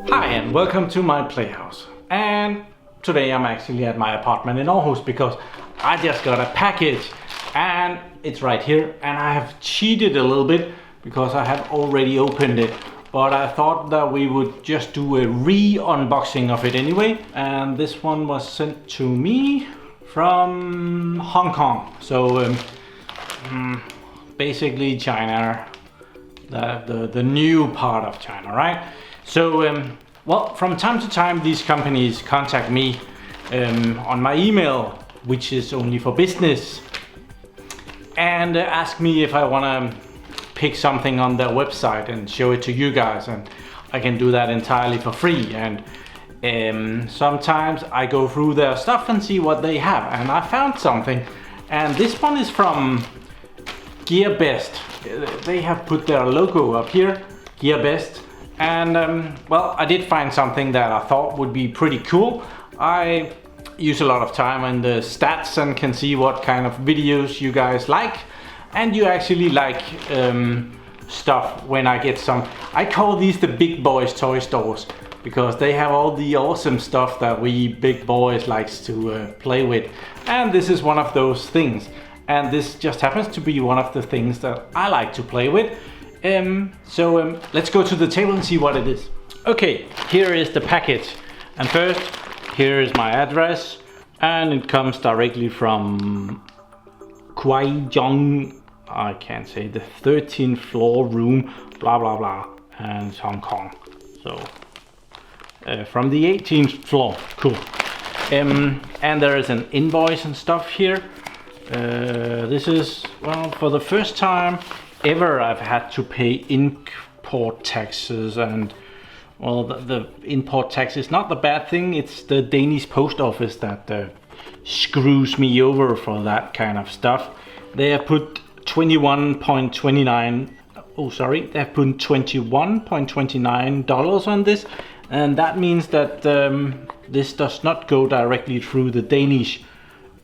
Hi and welcome to my playhouse. And today I'm actually at my apartment in Aarhus because I just got a package and it's right here, and I have cheated a little bit because I have already opened it, but I thought that we would just do a re-unboxing of it anyway. And this one was sent to me from Hong Kong, so basically China, the new part of China, right? So well, from time to time these companies contact me on my email, which is only for business, and ask me if I want to pick something on their website and show it to you guys, and I can do that entirely for free. And sometimes I go through their stuff and see what they have, and I found something, and this one is from GearBest. They have put their logo up here, GearBest, and well, I did find something that I thought would be pretty cool. I use a lot of time in the stats and can see what kind of videos you guys like, and you actually like stuff when I get some. I call these the big boys toy stores because they have all the awesome stuff that we big boys likes to play with, and this is one of those things, and this just happens to be one of the things that I like to play with. So let's go to the table and see what it is. Okay, here is the package, and first here is my address, and it comes directly from Guizhou, I can't say, the 13th floor room, blah blah blah, and it's Hong Kong. So from the 18th floor, cool. And there is an invoice and stuff here. This is, well, for the first time ever I've had to pay import taxes, and well, the import tax is not the bad thing, it's the Danish post office that screws me over for that kind of stuff. They have put 21.29, oh sorry, they have put $21.29 on this, and that means that this does not go directly through the Danish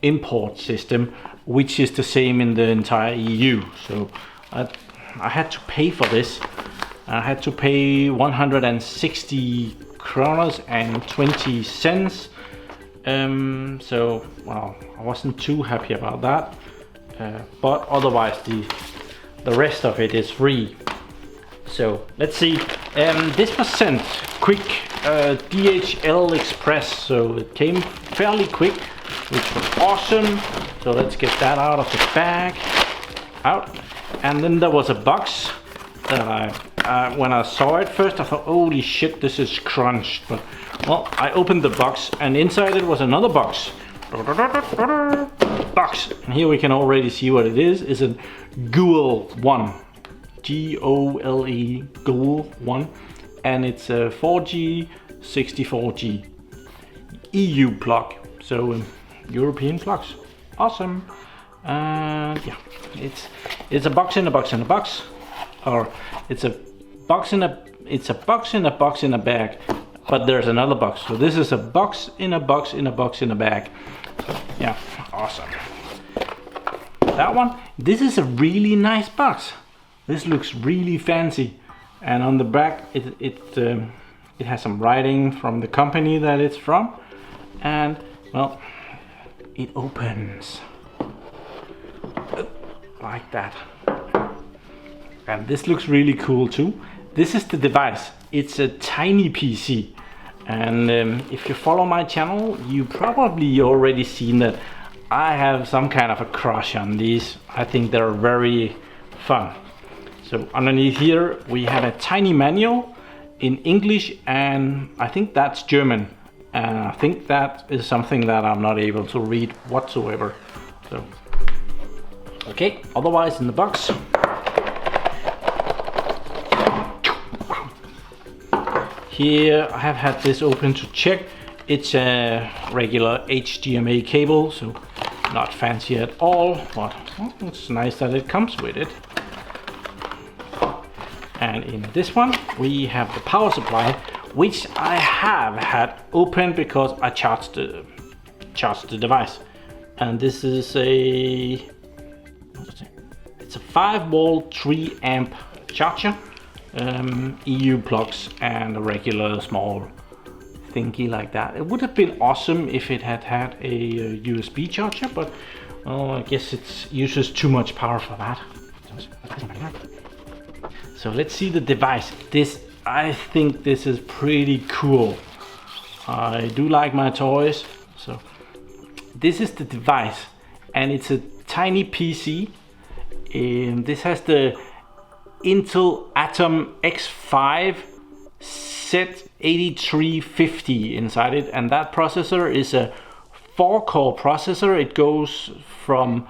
import system, which is the same in the entire EU. So I had to pay for this. I had to pay 160 kroners and 20 cents. So, well, I wasn't too happy about that. But otherwise, the rest of it is free. So let's see. This was sent quick, DHL Express, so it came fairly quick, which was awesome. So let's get that out of the bag. And then there was a box that when I saw it first, I thought, holy shit, this is crunched. But well, I opened the box, and inside it was another box. And here we can already see what it is. It's a GOLE1, G-O-L-E, GOLE1, and it's a 4G 64G EU plug, so European plugs. Awesome. And yeah, it's a box in a box in a box, or it's a box in a box in a box in a bag, but there's another box. So this is a box in a box in a box in a bag. So yeah, awesome. That one, this is a really nice box. This looks really fancy, and on the back it has some writing from the company that it's from, and well, it opens like that, and this looks really cool too. This is the device. It's a tiny PC, and if you follow my channel, you probably already seen that I have some kind of a crush on these. I think they're very fun. So underneath here we have a tiny manual in English, and I think that's German, and I think that is something that I'm not able to read whatsoever. So okay, otherwise in the box, here I have had this open to check. It's a regular HDMI cable, so not fancy at all, but well, it's nice that it comes with it. And in this one we have the power supply, which I have had open because I charged the device. And this is a 5-volt 3-amp charger, EU plugs, and a regular small thingy like that. It would have been awesome if it had had a USB charger, but well, I guess it uses too much power for that. So let's see the device. I think this is pretty cool. I do like my toys. So this is the device, and it's a tiny PC. This has the Intel Atom X5 Z8350 inside it, and that processor is a 4-core processor. It goes from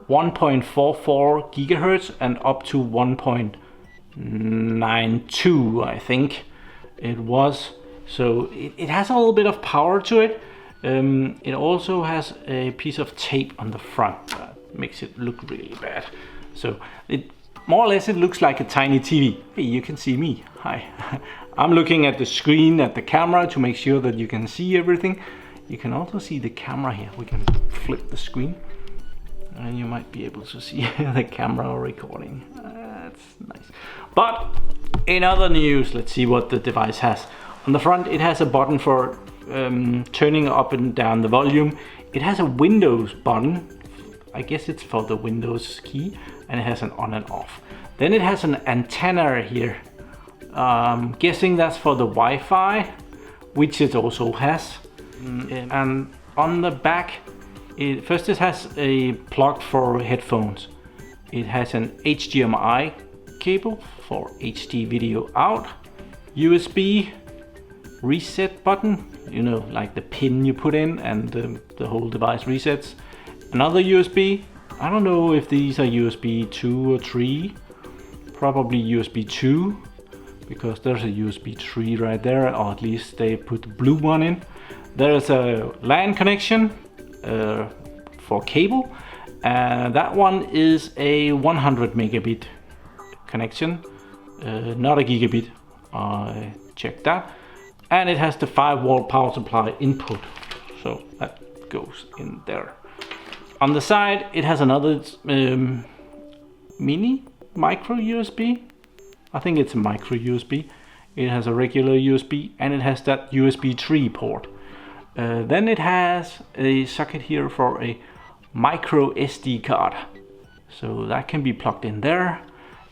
1.44 gigahertz and up to 1.92, I think it was. So it has a little bit of power to it. It also has a piece of tape on the front that makes it look really bad. So it more or less it looks like a tiny TV. Hey, you can see me. Hi. I'm looking at the screen at the camera to make sure that you can see everything. You can also see the camera here. We can flip the screen and you might be able to see the camera recording. That's nice. But in other news, let's see what the device has. On the front, it has a button for turning up and down the volume. It has a Windows button. I guess it's for the Windows key, and it has an on and off. Then it has an antenna here. Guessing that's for the Wi-Fi, which it also has. And on the back, it has a plug for headphones. It has an HDMI cable for HD video out, USB reset button, you know, like the pin you put in and the whole device resets. Another USB. I don't know if these are USB 2 or 3. Probably USB 2, because there's a USB 3 right there, or at least they put the blue one in. There's a LAN connection for cable. That one is a 100 megabit connection, not a gigabit. I checked that. And it has the 5-volt power supply input, so that goes in there. On the side, it has another micro USB. I think it's a micro USB. It has a regular USB, and it has that USB 3 port. Then it has a socket here for a micro SD card, so that can be plugged in there.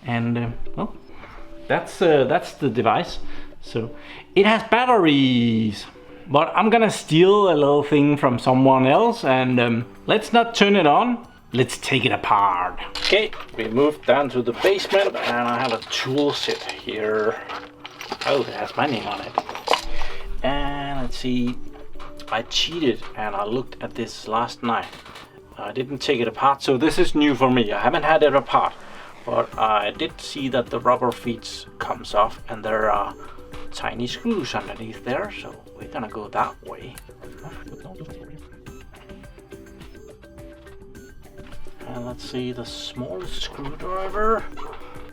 And well, that's the device. So it has batteries, but I'm gonna steal a little thing from someone else, and let's not turn it on. Let's take it apart. Okay, we moved down to the basement, and I have a tool set here. Oh, it has my name on it. And let's see, I cheated and I looked at this last night. I didn't take it apart, so this is new for me. I haven't had it apart, but I did see that the rubber feet comes off, and there are tiny screws underneath there, so we're gonna go that way. And let's see the smallest screwdriver.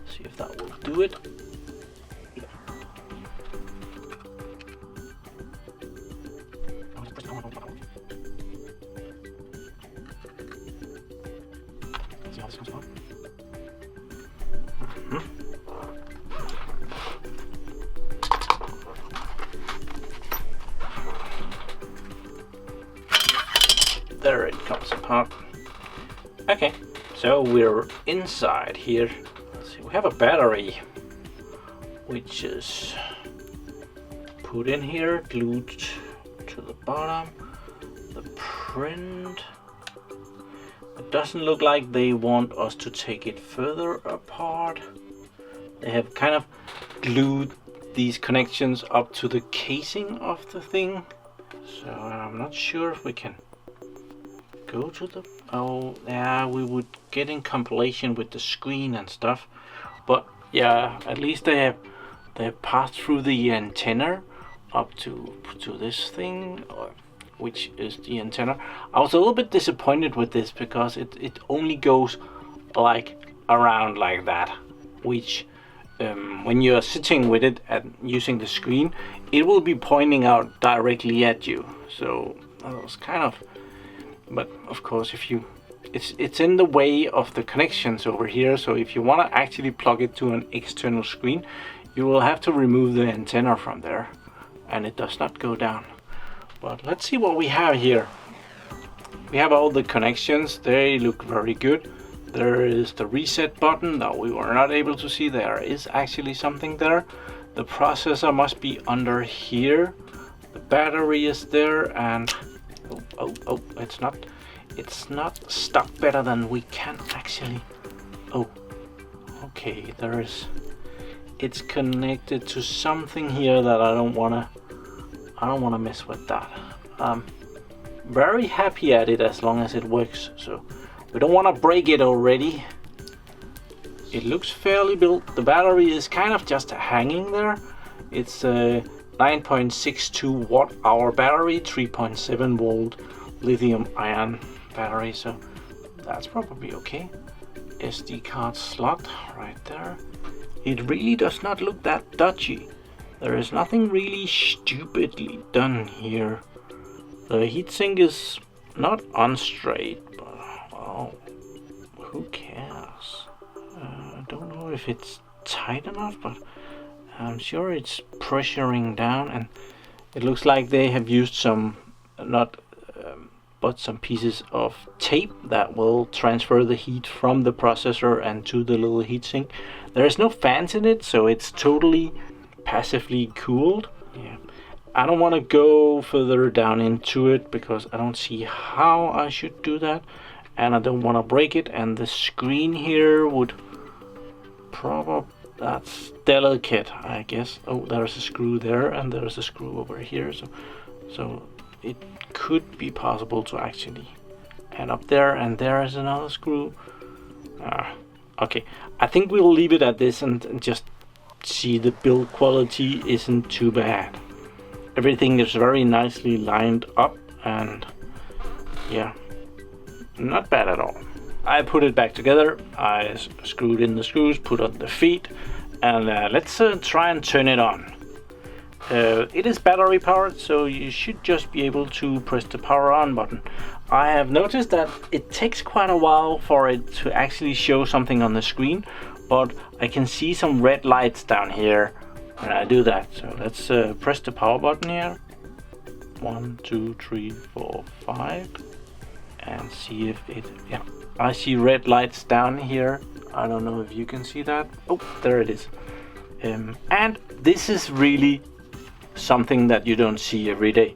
See if that will do it. See how this comes out. There it comes apart. Okay, so we're inside here. Let's see, we have a battery, which is put in here, glued to the bottom. The print. It doesn't look like they want us to take it further apart. They have kind of glued these connections up to the casing of the thing. So I'm not sure if we can go to the, oh yeah, we would get in compilation with the screen and stuff, but yeah, at least they have passed through the antenna up to this thing, which is the antenna. I was a little bit disappointed with this because it only goes like around like that, which when you're sitting with it and using the screen, it will be pointing out directly at you. So that was kind of, but of course if you it's in the way of the connections over here. So if you want to actually plug it to an external screen, you will have to remove the antenna from there, and it does not go down. But let's see what we have here. We have all the connections. They look very good. There is the reset button that we were not able to see. There is actually something there. The processor must be under here. The battery is there, and oh, it's not stuck better than we can actually. Oh, okay, there is. It's connected to something here that I don't wanna mess with that. Very happy at it as long as it works. So we don't want to break it already. It looks fairly built. The battery is kind of just hanging there. It's a 9.62 watt hour battery, 3.7 volt lithium ion battery, so that's probably okay. SD card slot right there. It really does not look that dodgy. There is nothing really stupidly done here. The heatsink is not on straight, but oh, who cares? I don't know if it's tight enough, but I'm sure it's pressuring down, and it looks like they have used some, but some pieces of tape that will transfer the heat from the processor and to the little heatsink. There is no fans in it, so it's totally passively cooled. Yeah. I don't want to go further down into it because I don't see how I should do that, and I don't want to break it, and the screen here would probably, that's delicate, I guess. Oh, there's a screw there, and there's a screw over here, so it could be possible to actually add up there, and there is another screw. Okay, I think we'll leave it at this and just see the build quality isn't too bad. Everything is very nicely lined up, and yeah, not bad at all. I put it back together. I screwed in the screws, put on the feet, and let's try and turn it on. It is battery powered, so you should just be able to press the power on button. I have noticed that it takes quite a while for it to actually show something on the screen, but I can see some red lights down here when I do that. So let's press the power button here. 1, 2, 3, 4, 5, and see if it, yeah, I see red lights down here. I don't know if you can see that. Oh, there it is. And this is really something that you don't see every day.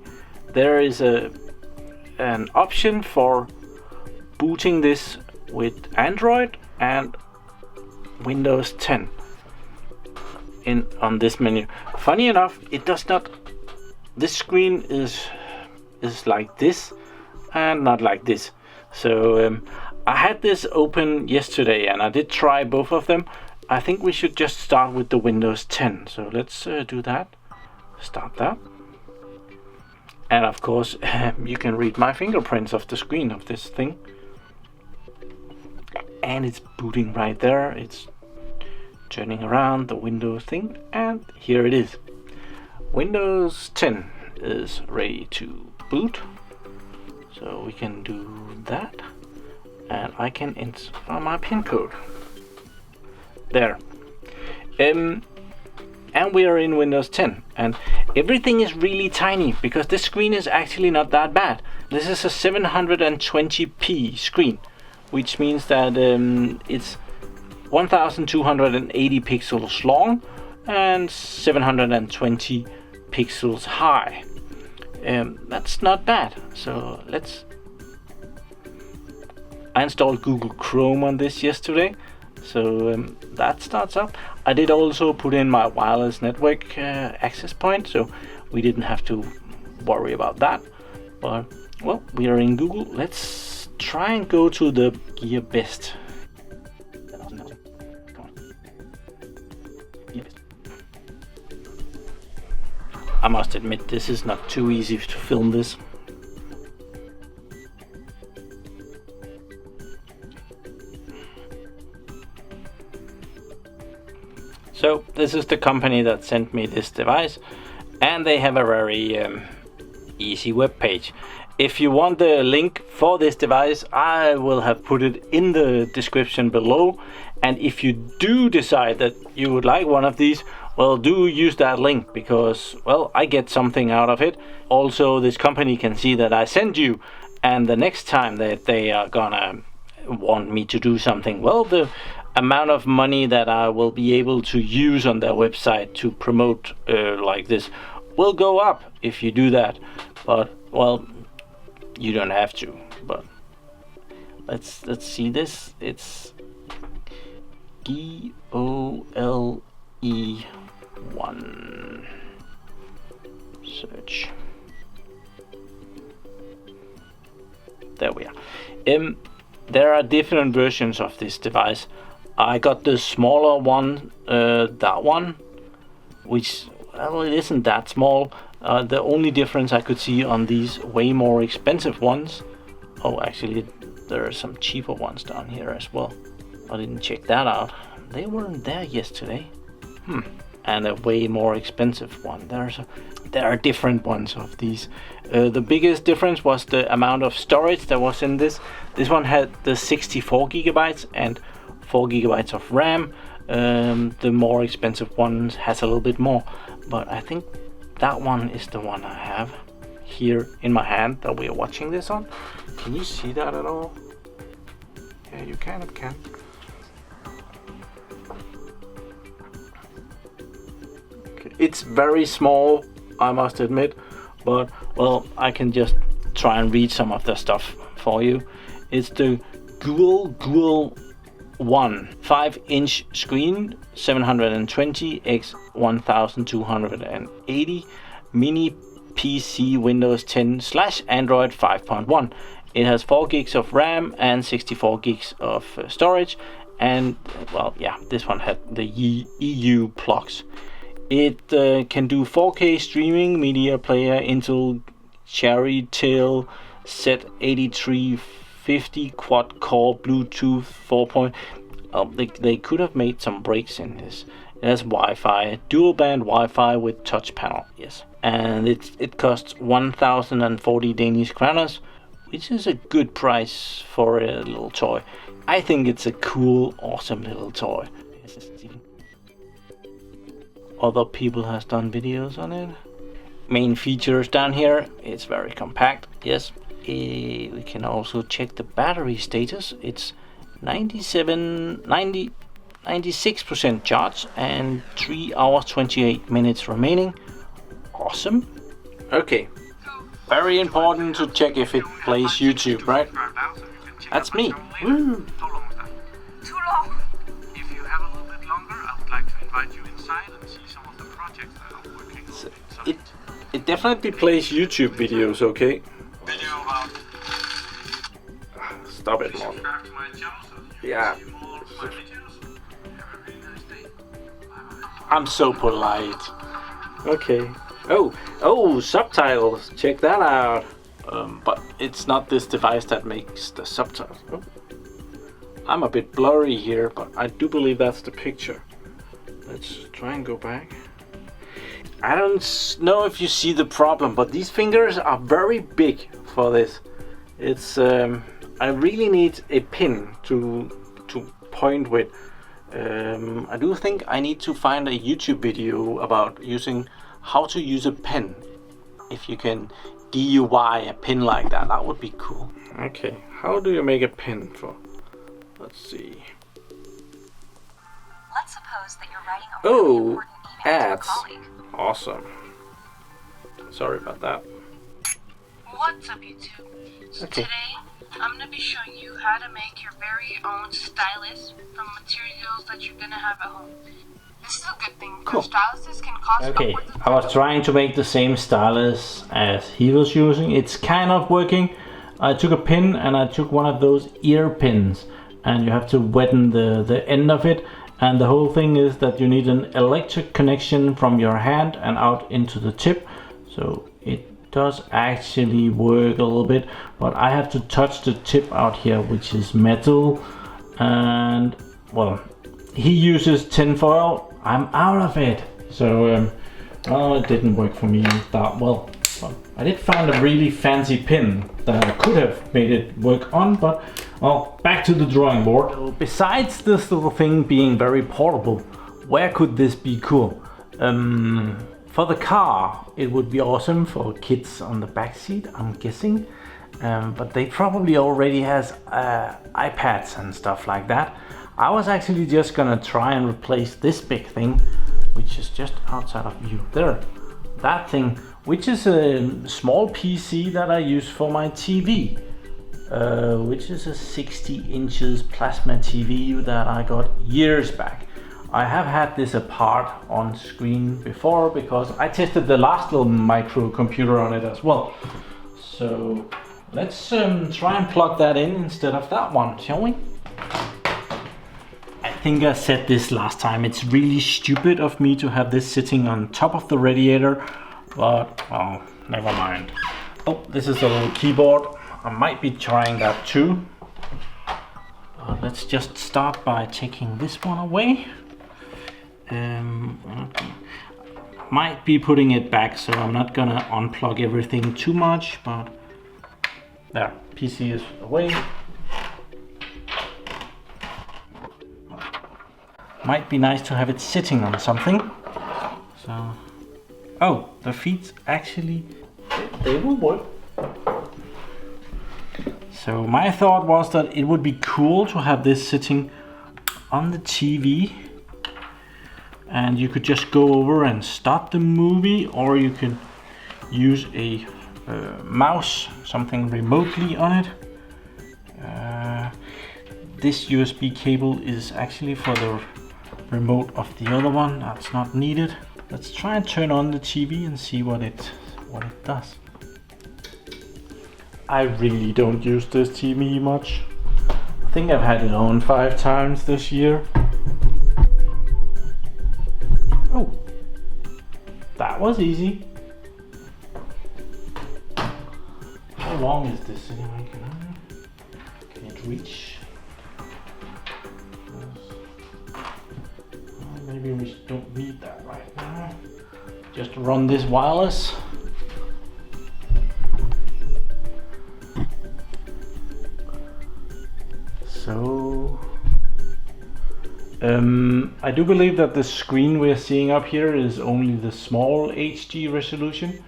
There is an option for booting this with Android and Windows 10 on this menu. Funny enough, it does not. This screen is like this and not like this. So I had this open yesterday and I did try both of them. I think we should just start with the Windows 10. So let's do that. Start that. And of course, you can read my fingerprints off the screen of this thing. And it's booting right there. It's turning around the Windows thing, and here it is. Windows 10 is ready to boot. So we can do that. And I can enter my PIN code. There. And we are in Windows 10, and everything is really tiny because this screen is actually not that bad. This is a 720p screen, which means that it's 1280 pixels long and 720 pixels high. That's not bad. So I installed Google Chrome on this yesterday. So that starts up. I did also put in my wireless network access point, so we didn't have to worry about that. But well, we are in Google. Let's try and go to the GearBest. I must admit, this is not too easy to film this. So this is the company that sent me this device, and they have a very easy web page. If you want the link for this device, I will have put it in the description below. And if you do decide that you would like one of these, well, do use that link because, well, I get something out of it. Also, this company can see that I send you, and the next time that they are gonna want me to do something, well, the amount of money that I will be able to use on their website to promote like this will go up if you do that. But, well, you don't have to. But let's see this. It's GOLE1 search. There we are. There are different versions of this device. I got the smaller one, that one, which, well, it isn't that small. The only difference I could see on these way more expensive ones. Oh, actually, there are some cheaper ones down here as well. I didn't check that out. They weren't there yesterday. And a way more expensive one. There are different ones of these. The biggest difference was the amount of storage that was in this. This one had the 64 gigabytes and 4 gigabytes of RAM. The more expensive one has a little bit more, but I think that one is the one I have here in my hand that we are watching this on. Can you see that at all? Yeah, you kind of can. Okay. It's very small, I must admit, but, well, I can just try and read some of the stuff for you. It's the GoleOne 5-inch screen, 720 x 1280, mini PC Windows 10 / Android 5.1. It has 4 gigs of RAM and 64 gigs of storage, and, well, yeah, this one had the EU plugs. It can do 4K streaming, media player, Intel Cherry Tail Z8350 quad core Bluetooth 4. They could have made some breaks in this. It has Wi-Fi, dual band Wi-Fi with touch panel, yes. And it costs 1,040 Danish kroners, which is a good price for a little toy. I think it's a cool, awesome little toy. Other people has done videos on it. Main features down here, it's very compact, yes. We can also check the battery status. It's 96% charged and 3 hours 28 minutes remaining. Awesome. Okay, very important to check if it plays YouTube, right? That's me. Woo. Too long. If you have a little bit longer, I would like to invite you inside and see some of the projects that I'm working on. It definitely plays YouTube videos, okay? Video about. Stop it, Mom. Subscribe to my channel so you Yeah. can see more of my videos. Have a really nice day. Bye-bye. I'm so polite. Okay. Oh, subtitles. Check that out. But it's not this device that makes the subtitles. Oh. I'm a bit blurry here, but I do believe that's the picture. Let's try and go back. I don't know if you see the problem, but these fingers are very big for this. It's I really need a pin to point with. I do think I need to find a YouTube video about using how to use a pen. If you can DIY a pin like that, that would be cool. Okay, how do you make a pin for? Let's see. Let's suppose that you're writing a really important email to a ads. colleague. Awesome. Sorry about that. What's up, YouTube? So Okay. today, I'm going to be showing you how to make your very own stylus from materials that you're going to have at home. This is a good thing because styluses can cost Okay, upwards of I was trying to make the same stylus as he was using. It's kind of working. I took a pin and I took one of those ear pins, and you have to weten the end of it. And the whole thing is that you need an electric connection from your hand and out into the tip. So it does actually work a little bit, but I have to touch the tip out here, which is metal. And, well, he uses tinfoil. I'm out of it. So, well, it didn't work for me that well. But I did find a really fancy pin that I could have made it work on, but well, back to the drawing board. So besides this little thing being very portable, where could this be cool? For the car, it would be awesome for kids on the back seat, I'm guessing. But they probably already has iPads and stuff like that. I was actually just gonna try and replace this big thing, which is just outside of view. There, that thing, which is a small PC that I use for my TV, which is a 60 inches plasma TV that I got years back. I have had this apart on screen before because I tested the last little microcomputer on it as well. So let's try and plug that in instead of that one, shall we? I think I said this last time, it's really stupid of me to have this sitting on top of the radiator, but oh, never mind. Oh, this is a little keyboard. I might be trying that too. Let's just start by taking this one away. Might be putting it back, so I'm not gonna unplug everything too much, but there, PC is away. Might be nice to have it sitting on something. So, oh, the feet actually, they will work. So my thought was that it would be cool to have this sitting on the TV, and you could just go over and start the movie, or you could use a mouse, something remotely on it. This USB cable is actually for the remote of the other one, that's not needed. Let's try and turn on the TV and see what it does. I really don't use this TV much. I think I've had it on 5 times this year. Oh, that was easy. How long is this anyway? Can it reach? Maybe we don't need that right now. Just run this wireless. So, I do believe that the screen we're seeing up here is only the small HD resolution.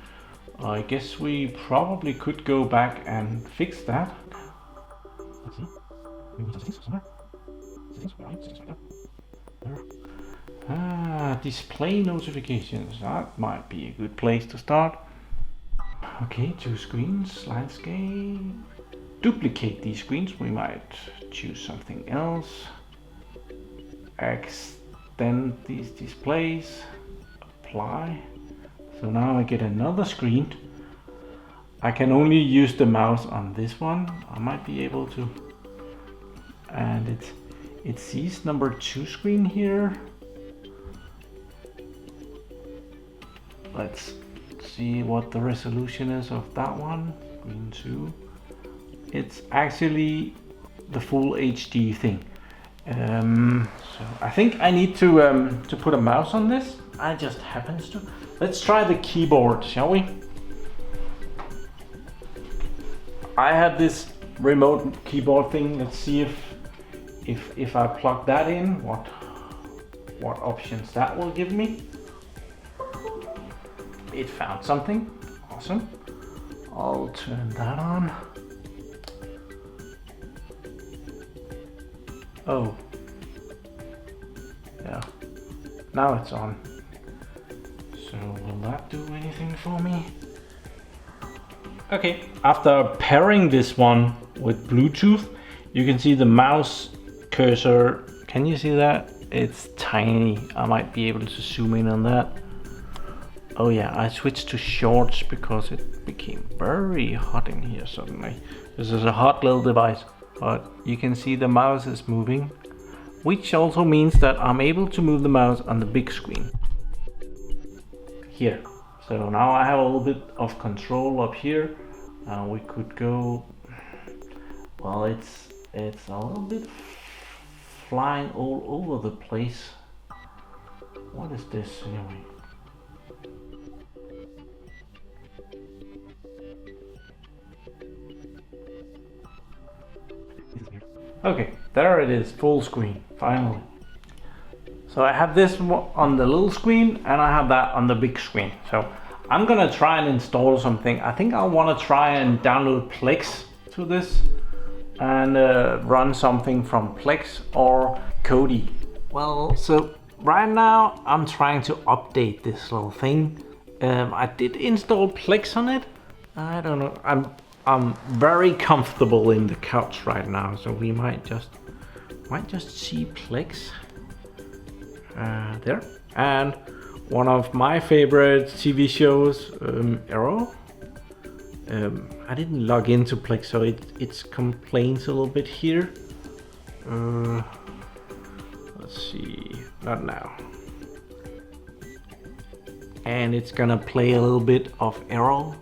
I guess we probably could go back and fix that. Let's see. Maybe settings somewhere. Settings, where are you? Settings right there. There. Display notifications. That might be a good place to start. Okay, 2 screens, landscape. Duplicate these screens. We might choose something else. Extend these displays. Apply. So now I get another screen. I can only use the mouse on this one. I might be able to. And it sees number 2 screen here. Let's see what the resolution is of that one. Screen 2. It's actually the full HD thing. So I think I need to put a mouse on this. I just happens to. Let's try the keyboard, shall we? I have this remote keyboard thing. Let's see if I plug that in, what options that will give me. It found something. Awesome. I'll turn that on. Oh. Yeah. Now it's on. So will that do anything for me? Okay, after pairing this one with Bluetooth, you can see the mouse cursor. Can you see that? It's tiny. I might be able to zoom in on that. Oh yeah, I switched to shorts because it became very hot in here suddenly. This is a hot little device, but you can see the mouse is moving, which also means that I'm able to move the mouse on the big screen. Here. So now I have a little bit of control up here. We could go, well, it's a little bit flying all over the place. What is this anyway? Okay, there it is, full screen, finally. So I have this on the little screen and I have that on the big screen. So I'm gonna try and install something. I think I wanna try and download Plex to this and run something from Plex or Kodi. Well, so right now I'm trying to update this little thing. I did install Plex on it. I don't know, I'm very comfortable in the couch right now, so we might just see Plex. There, and one of my favorite TV shows, Arrow. I didn't log into Plex, so it complains a little bit here. Let's see, not now. And it's gonna play a little bit of Arrow.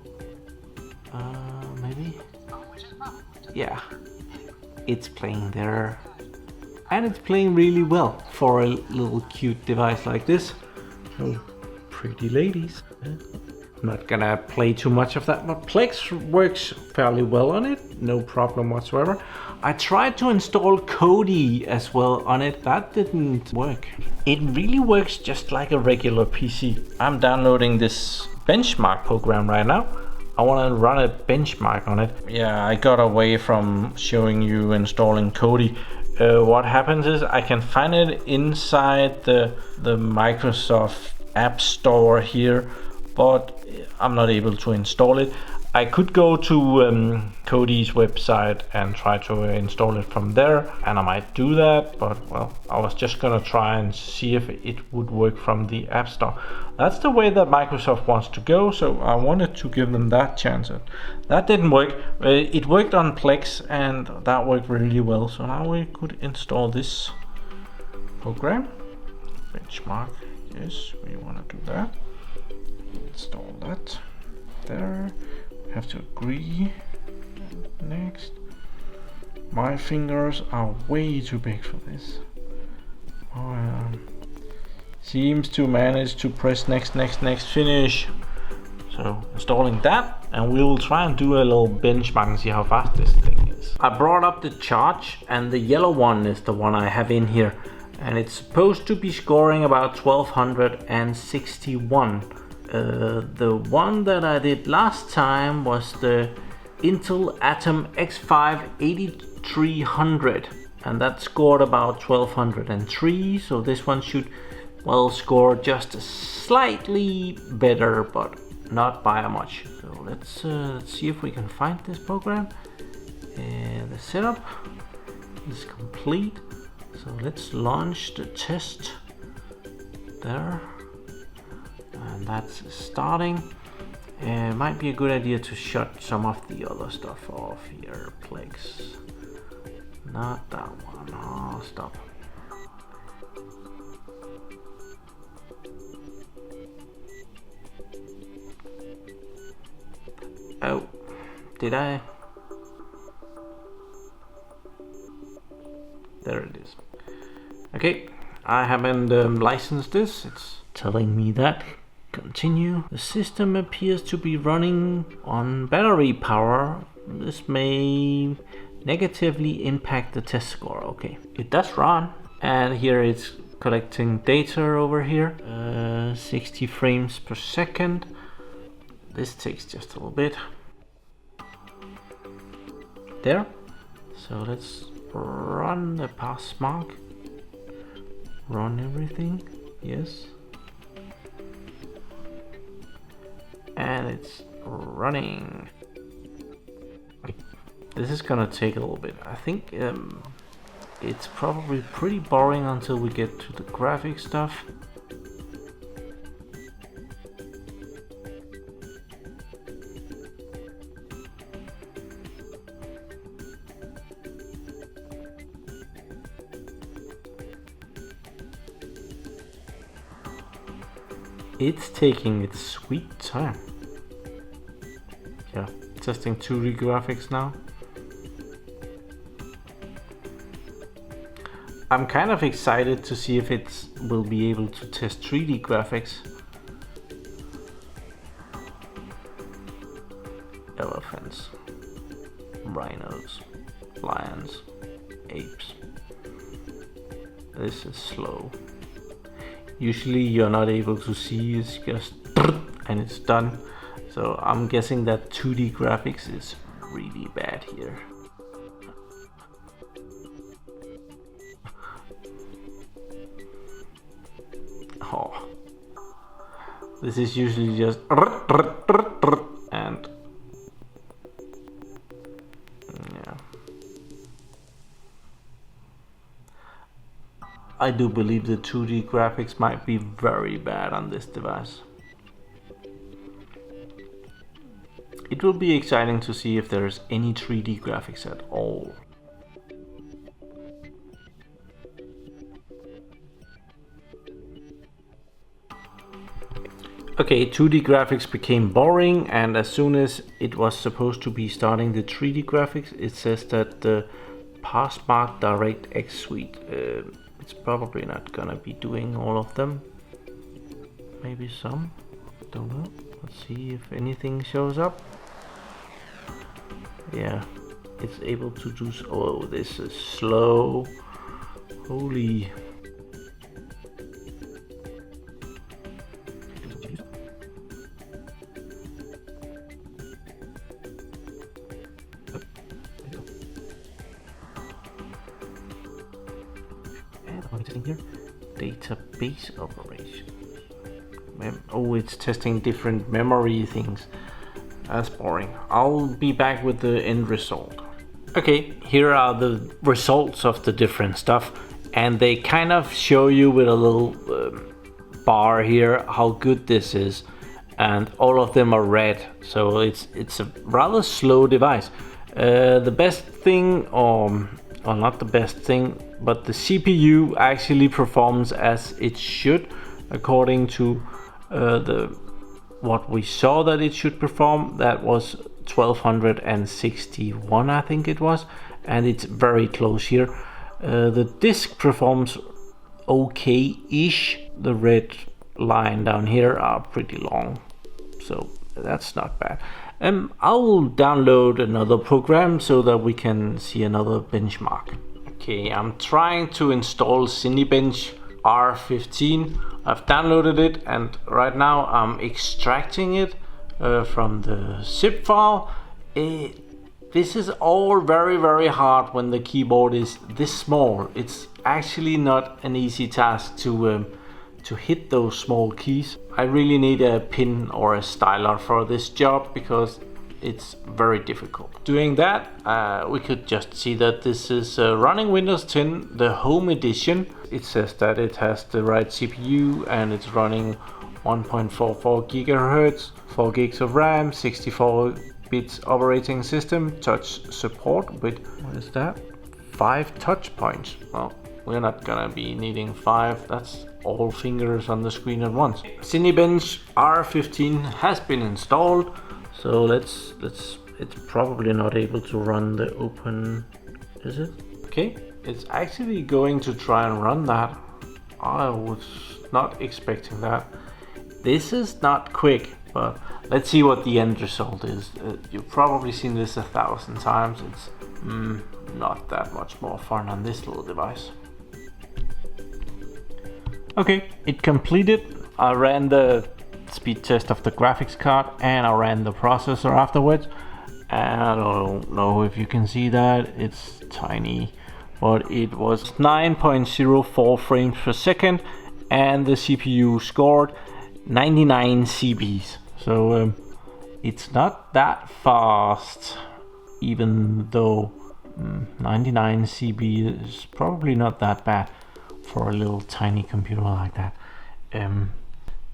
Maybe. Yeah, it's playing there. And it's playing really well for a little cute device like this. So, pretty ladies. I'm not gonna play too much of that, but Plex works fairly well on it, no problem whatsoever. I tried to install Kodi as well on it, that didn't work. It really works just like a regular PC. I'm downloading this benchmark program right now. I want to run a benchmark on it. Yeah, I got away from showing you installing Kodi. What happens is I can find it inside the Microsoft App Store here, but I'm not able to install it. I could go to Kodi's website and try to install it from there, and I might do that, but well, I was just gonna try and see if it would work from the App Store. That's the way that Microsoft wants to go, so I wanted to give them that chance. That didn't work. It worked on Plex and that worked really well, so now we could install this program. Benchmark, yes, we want to do that. Install that there. Have to agree. Next. My fingers are way too big for this. Seems to manage to press next, finish. So installing that, and we will try and do a little benchmark and see how fast this thing is. I brought up the charge, and the yellow one is the one I have in here, and it's supposed to be scoring about 1261. The one that I did last time was the Intel Atom X5 8300, and that scored about 1203, so this one should, well, score just slightly better, but not by much. So let's see if we can find this program. The setup is complete, so let's launch the test there. And that's starting. It might be a good idea to shut some of the other stuff off here. Plex. Not that one. Oh, stop. Oh, did I? There it is. Okay, I haven't licensed this. It's telling me that. Continue. The system appears to be running on battery power. This may negatively impact the test score. Okay, it does run, and here it's collecting data over here. 60 frames per second. This takes just a little bit. There. So let's run the pass mark. Run everything. Yes. And it's running. This is gonna take a little bit. I think it's probably pretty boring until we get to the graphic stuff. It's taking its sweet time. Yeah, testing 2D graphics now. I'm kind of excited to see if it will be able to test 3D graphics. Elephants, rhinos, lions, apes. This is slow. Usually you're not able to see, it's just and it's done. So I'm guessing that 2D graphics is really bad here. Oh, this is usually just and yeah. I do believe the 2D graphics might be very bad on this device. It will be exciting to see if there's any 3D graphics at all. Okay, 2D graphics became boring, and as soon as it was supposed to be starting the 3D graphics, it says that the Passmark DirectX suite, it's probably not gonna be doing all of them. Maybe some, don't know. Let's see if anything shows up. Yeah, it's able to do so. Oh, this is slow. Holy. Here, database operation. Oh, it's testing different memory things. That's boring. I'll be back with the end result. Okay, here are the results of the different stuff, and they kind of show you with a little bar here how good this is, and all of them are red, so it's a rather slow device. The best thing, or not the best thing, but the CPU actually performs as it should, according to what we saw that it should perform. That was 1261, I think it was, and it's very close here. The disk performs okay-ish. The red line down here are pretty long, so that's not bad. I'll download another program so that we can see another benchmark. Okay, I'm trying to install Cinebench R15. I've downloaded it, and right now I'm extracting it from the zip file. This is all very hard when the keyboard is this small. It's actually not an easy task to hit those small keys. I really need a pin or a styler for this job because it's very difficult. Doing that, we could just see that this is running Windows 10, the Home Edition. It says that it has the right CPU and it's running 1.44 gigahertz, 4 gigs of RAM, 64 bits operating system, touch support with, what is that? 5 touch points. Well, we're not gonna be needing 5, that's all fingers on the screen at once. Cinebench R15 has been installed, so it's probably not able to run the open, is it? Okay, it's actually going to try and run that. I was not expecting that. This is not quick, but let's see what the end result is. You've probably seen this 1,000 times. It's not that much more fun on this little device. Okay, it completed. I ran the speed test of the graphics card and I ran the processor afterwards. And I don't know if you can see that, it's tiny, but it was 9.04 frames per second and the CPU scored 99 CBs. So it's not that fast, even though 99 CB is probably not that bad for a little tiny computer like that.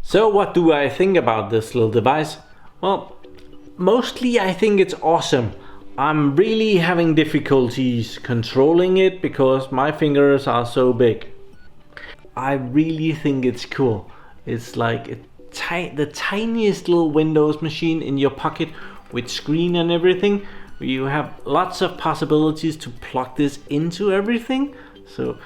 So what do I think about this little device? Well, mostly I think it's awesome. I'm really having difficulties controlling it because my fingers are so big. I really think it's cool. It's like the tiniest little Windows machine in your pocket with screen and everything. You have lots of possibilities to plug this into everything. So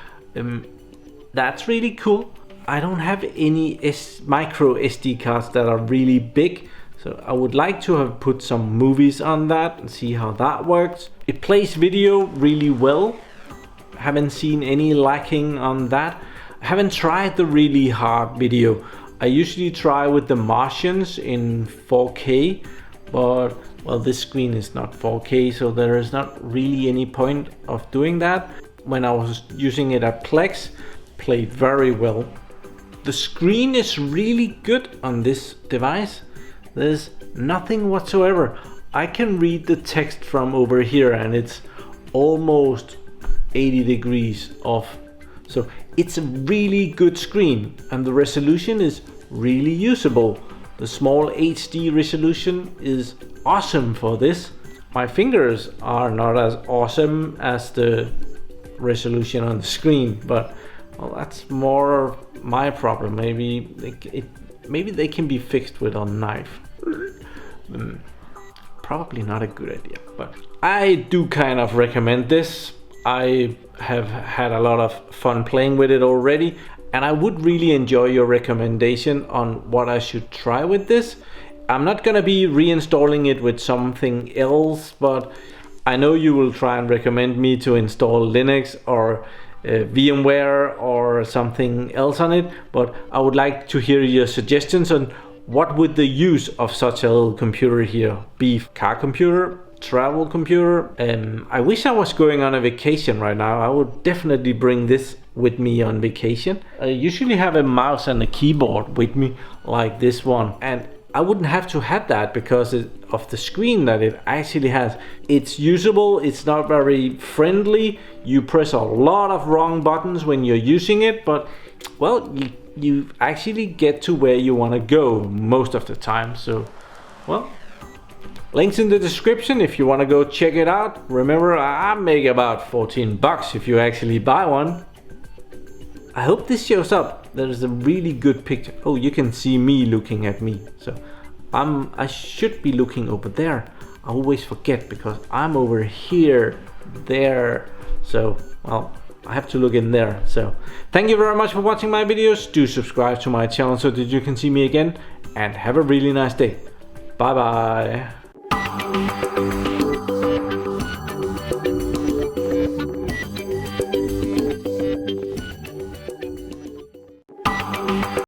that's really cool. I don't have any micro SD cards that are really big, so I would like to have put some movies on that and see how that works. It plays video really well. haven't seen any lacking on that. I haven't tried the really hard video. I usually try with the Martians in 4K, but well, this screen is not 4K, so there is not really any point of doing that. When I was using it at Plex, played very well. The screen is really good on this device. There's nothing whatsoever. I can read the text from over here and it's almost 80 degrees off. So it's a really good screen and the resolution is really usable. The small HD resolution is awesome for this. My fingers are not as awesome as the resolution on the screen, but well, that's more my problem. Maybe they can be fixed with a knife. Probably not a good idea, but I do kind of recommend this. I have had a lot of fun playing with it already, and I would really enjoy your recommendation on what I should try with this. I'm not gonna be reinstalling it with something else, but I know you will try and recommend me to install Linux or VMware or something else on it, but I would like to hear your suggestions on what would the use of such a little computer here be? Car computer, travel computer? I wish I was going on a vacation right now. I would definitely bring this with me on vacation. I usually have a mouse and a keyboard with me like this one, and I wouldn't have to have that because of the screen that it actually has. It's usable, it's not very friendly. You press a lot of wrong buttons when you're using it, but well, you actually get to where you want to go most of the time. So, well, links in the description if you want to go check it out. Remember, I make about 14 bucks if you actually buy one. I hope this shows up. There's a really good picture. Oh, you can see me looking at me. So I should be looking over there. I always forget because I'm over here, there. So, well, I have to look in there. So thank you very much for watching my videos. Do subscribe to my channel so that you can see me again, and have a really nice day. Bye bye.